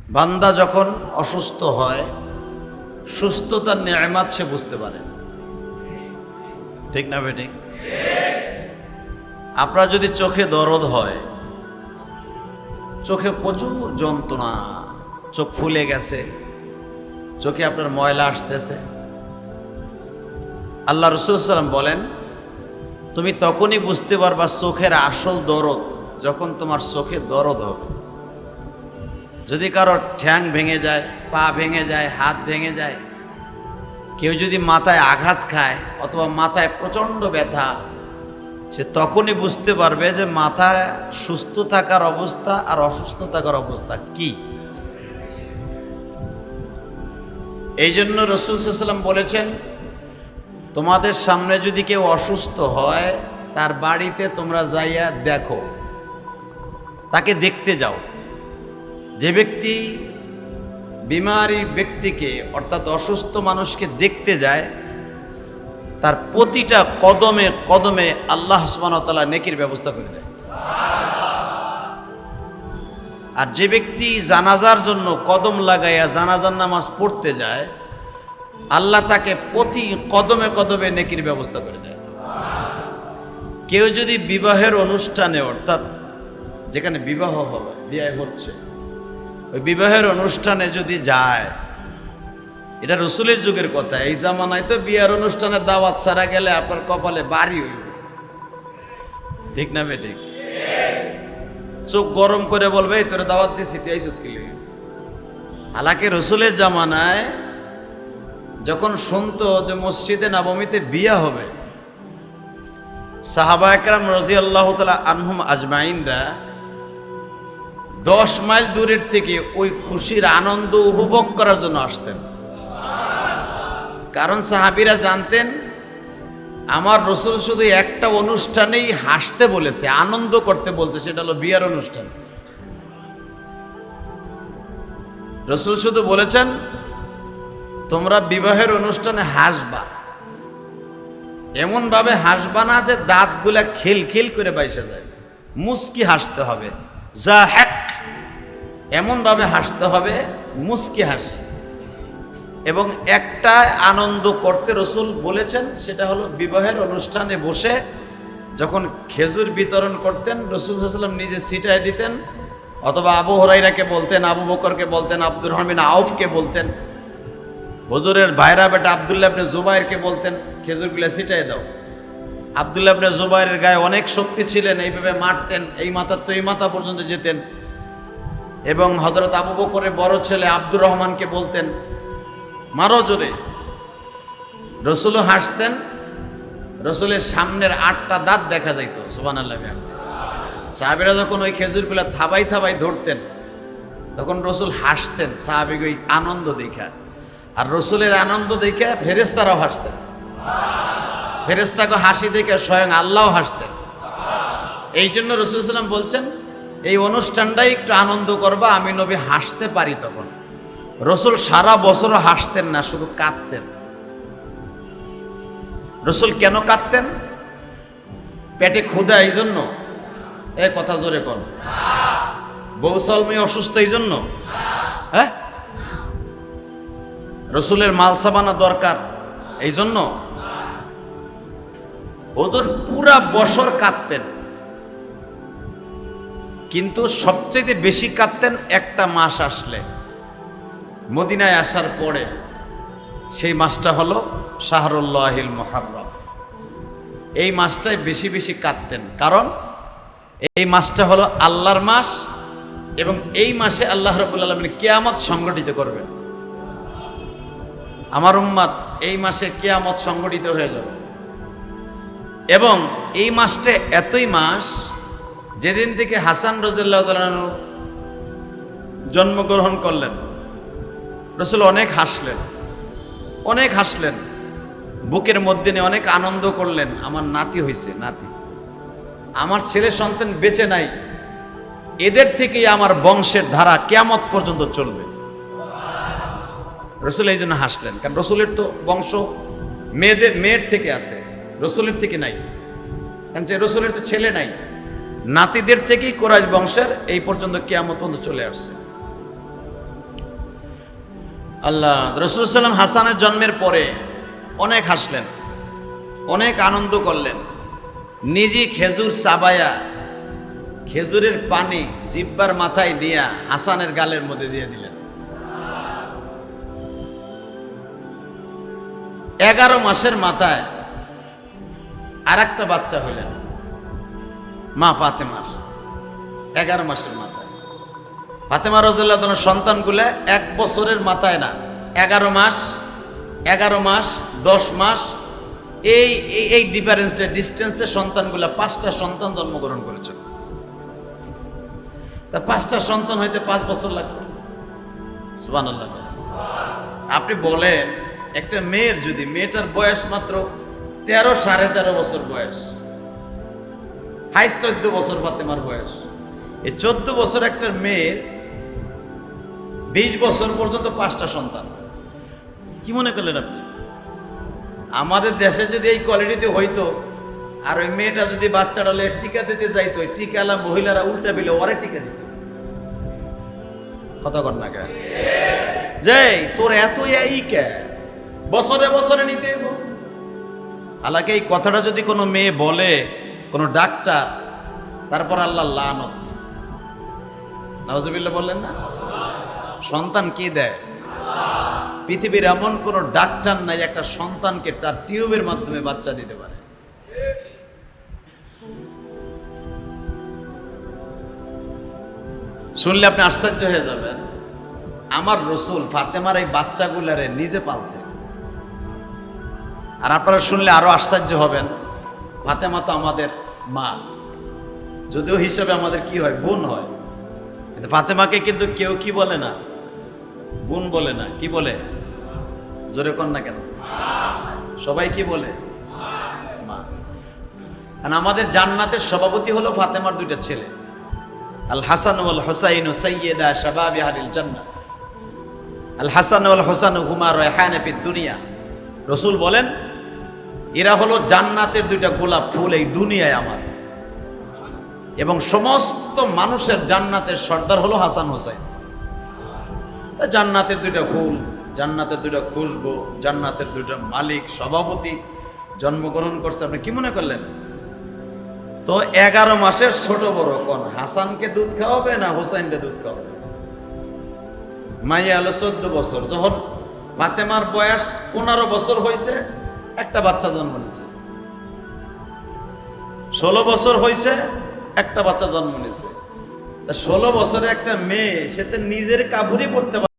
বান্দা যখন অসুস্থ হয়, সুস্থতার নেয়ামত সে বুঝতে পারে। ঠিক না বেঠিক? আপনার যদি চোখে দরদ হয়, চোখে প্রচুর যন্ত্রণা, চোখ ফুলে গেছে, চোখে আপনার ময়লা আসতেছে, আল্লাহ রাসূল সাল্লাল্লাহু আলাইহি ওয়াসাল্লাম বলেন তুমি তখনই বুঝতে পারবা চোখের আসল দরদ যখন তোমার চোখে দরদ হবে। যদি কারোর ঠ্যাং ভেঙে যায়, পা ভেঙে যায়, হাত ভেঙে যায়, কেউ যদি মাথায় আঘাত খায় অথবা মাথায় প্রচণ্ড ব্যথা, সে তখনই বুঝতে পারবে যে মাথায় সুস্থ থাকার অবস্থা আর অসুস্থ থাকার অবস্থা কি। এই জন্য রাসূল সাল্লাল্লাহু আলাইহি ওয়াসাল্লাম বলেছেন, তোমাদের সামনে যদি কেউ অসুস্থ হয়, তার বাড়িতে তোমরা যাইয়া দেখো, তাকে দেখতে যাও। যে ব্যক্তি বিমারি ব্যক্তিকে অর্থাৎ অসুস্থ মানুষকে দেখতে যায়, তার প্রতিটা কদমে কদমে আল্লাহ সুবহানাহু ওয়া তাআলা নেকির ব্যবস্থা করে দেয়। আর যে ব্যক্তি জানাজার জন্য কদম লাগাইয়া জানাজার নামাজ পড়তে যায়, আল্লাহ তাকে প্রতি কদমে কদমে নেকির ব্যবস্থা করে দেয়। কেউ যদি বিবাহের অনুষ্ঠানে অর্থাৎ যেখানে বিবাহ হবে, বিয়ে হচ্ছে, ওই বিবাহের অনুষ্ঠানে যদি যায়, এটা রাসূলের যুগের কথা। এই জামানায় তো বিয়ের অনুষ্ঠানে দাওয়াত ছাড়া গেলে আপনার কপালে বাড়ি হইব। ঠিক না বেঠিক? চোখ গরম করে বলবে এই তোরে দাওয়াত দিছি, তুই আইসিস কি লিগে? হালাকি রাসূলের জামানায় যখন শুনতো যে মসজিদে নববীতে বিয়ে হবে, সাহাবা একরাম রাদিয়াল্লাহু তাআলা আনহুম আজমাইনরা 10 মাইল দূরের থেকে ওই খুশির আনন্দ উপভোগ করার জন্য আসতেন। কারণ সাহাবীরা জানতেন আমার রাসূল শুধু একটা অনুষ্ঠানেই হাসতে বলেছে, আনন্দ করতে বলছে, সেটা হলো বিয়ের অনুষ্ঠান। রাসূল শুধু বলেছেন তোমরা বিবাহের অনুষ্ঠানে হাসবা, এমন ভাবে হাসবা না যে দাঁতগুলা খিলখিল করে বাইসে যায়, মুস্কি হাসতে হবে, জাহাক এমন ভাবে হাসতে হবে, মুস্কি হাসি। এবং একটা আনন্দ করতে রাসূল বলেছেন, সেটা হলো বিবাহের অনুষ্ঠানে বসে যখন খেজুর বিতরণ করতেন, রাসূল সাল্লাল্লাহু আলাইহি ওয়াসাল্লাম নিজে ছিটায় দিতেন, অথবা আবু হুরায়রাকে বলতেন, আবু বকরকে বলতেন, আব্দুর রহমান বিন আউফকে বলতেন, হুজুরের ভাইরা বেটা আব্দুল্লাহ ইবনে জুবাইরকে বলতেন খেজুরগুলো ছিটায় দাও। আব্দুল্লাহ ইবনে জুবাইরের গায়ে অনেক শক্তি ছিলেন, এইভাবে মারতেন, এই মাথা তো এই মাথা পর্যন্ত যেতেন। এবং হযরত আবু বকরের বড় ছেলে আব্দুর রহমানকে বলতেন মারো জোরে। রাসূলও হাসতেন, রাসূলের সামনের 8টা দাঁত দেখা যাইতো। সুবহানাল্লাহ। সাহাবীরা যখন ওই খেজুরগুলো থাবাই থাবাই ধরতেন, তখন রাসূল হাসতেন, সাহাবী ওই আনন্দ দেখা। আর রাসূলের আনন্দ দেখে ফেরেশতারাও হাসতেন, ফেরেশতাকে হাসি দেখে স্বয়ং আল্লাহও হাসতেন। এই জন্য রাসূল সাল্লাল্লাহু আলাইহি ওয়াসাল্লাম বলছেন এই অনুষ্ঠানটাই একটু আনন্দ করবা, আমি নবী হাসতে পারি। তখন রাসূল সারা বছরও হাসতেন না, শুধু কাঁদতেন। রাসূল কেন কাঁদতেন? পেটে ক্ষুধা এই জন্য? এ কথা জোরে কর। বউ সালমি অসুস্থ এই জন্য? হ্যাঁ? রাসূলের মাল সামানা দরকার এই জন্য? ওদের পুরা বছর কাঁদতেন, কিন্তু সবচেয়ে বেশি কাঁদতেন একটা মাস আসলে, মদিনায় আসার পরে। সেই মাসটা হলো শাহরুল্লাহিল মুহাররম। এই মাসটায় বেশি বেশি কাঁদতেন, কারণ এই মাসটা হলো আল্লাহর মাস, এবং এই মাসে আল্লাহ রাব্বুল আলামিন কিয়ামত সংগঠিত করবেন। আমার উম্মত এই মাসে কিয়ামত সংগঠিত হয়ে যাবে। এবং এই মাসটা এতই মাস, যেদিন থেকে হাসান রাদিয়াল্লাহু তাআলা আনহু জন্মগ্রহণ করলেন, রাসূল অনেক হাসলেন, অনেক হাসলেন, বুকের মধ্যে নিয়ে অনেক আনন্দ করলেন। আমার নাতি হয়েছে, নাতি, আমার ছেলে সন্তান বেঁচে নাই, এদের থেকেই আমার বংশের ধারা কিয়ামত পর্যন্ত চলবে। রাসূল এই জন্য হাসলেন, কারণ রাসূলের তো বংশ মেয়ের থেকে আছে, রাসূলের থেকে নাই। কারণ যে রাসূলের তো ছেলে নাই, নাতিদের থেকেই কুরাইশ বংশের এই পর্যন্ত কিয়ামত পর্যন্ত চলে আসছে। আল্লাহ রাসূল সাল্লাম হাসানের জন্মের পরে অনেক হাসলেন, অনেক আনন্দ করলেন। নিজে খেজুর চাবায়া খেজুরের পানি জিব্বার মাথায় দিয়া হাসানের গালের মধ্যে দিয়ে দিলেন। 11 মাসের মাথায় আর একটা বাচ্চা হইলেন মা ফাতেমার। 11 মাসের মাথায় ফাতেমা রাদিয়াল্লাহু তাআলার সন্তানগুলা 1 বছরের মাথায় না, 11 মাস 10 মাস এই ডিফারেন্সের ডিস্টেন্সের সন্তানগুলা 5টা সন্তান জন্মগ্রহণ করেছেন। তা 5টা সন্তান হইতে 5 বছর লাগছে। সুবহানাল্লাহ। আপনি বলেন একটা মেয়ের যদি মেয়েটার বয়স মাত্র 13 13.5 বছর বয়স, 14 বছর ফাতেমার বয়স, এই 14 বছর একটা মেয়ের 20 বছর পর্যন্ত 5টা সন্তান। কি মনে করলেন আপনি? আমাদের দেশে যদি এই কোয়ালিটিতে হইতো, আর ওই মেয়েটা যদি বাচ্চাটা টিকা দিতে যাইতো, টিকালা মহিলারা উল্টা বিলে ওরে টিকা দিত। কথা কর না কে যে তোর এত ই কে বছরে বছরে নিতে হইব। হালাকি এই কথাটা যদি কোনো মেয়ে বলে, কোনো ডাক্তার, তারপর আল্লাহ লানত। নাউজুবিল্লাহ বললেন না? সন্তান কি দেয়? পৃথিবীর এমন কোন ডাক্তার নাই একটা সন্তানকে তার টিউবের মাধ্যমে বাচ্চা দিতে পারে। শুনলে আপনি আশ্চর্য হয়ে যাবেন। আমার রসুল ফাতেমার এই বাচ্চাগুলারে নিজে পালছে। আর আপনারা শুনলে আরো আশ্চর্য হবেন। ফাতেমা তো আমাদের মা, যদিও হিসাবে আমাদের কি হয়, বোন হয়, কিন্তু ফাতেমাকে কিন্তু কেউ কি বলে না, বোন বলে না। কি বলে? জোরে কর না কেন? সবাই কি বলে? মা। কারণ আমাদের জান্নাতের সভাপতি হলো ফাতেমার 2টা ছেলে, আল হাসান ওয়াল হুসাইন সাইয়্যিদা শাবাবি আহলিল জান্নাহ। আল হাসান ওয়াল হুসাইন হুমা রায়হানা ফিদ দুনিয়া। রাসূল বলেন এরা হলো জান্নাতের 2টা গোলাপ ফুল এই দুনিয়ায় আমার, এবং সমস্ত মানুষের জান্নাতের সর্দার হলো হাসান হুসাইন। তা জান্নাতের 2টা ফুল, জান্নাতের 2টা খুশবু, জান্নাতের 2টা মালিক, সভাপতি জন্মগ্রহণ করছে। আপনি কি মনে করলেন? তো 11 মাসের ছোট বড় কোন হাসানকে দুধ খাওয়াবে না হুসাইনকে দুধ খাওয়াবে? মাইয়া হলো 14 বছর। যখন ফাতেমার বয়স 15 বছর হয়েছে, একটা বাচ্চা জন্ম নিয়েছে। 16 বছর হয়েছে, একটা বাচ্চা জন্ম নিয়েছে। তা 16 বছরে একটা মেয়ে, সে তো নিজের কাপড়ই পরতে পারে।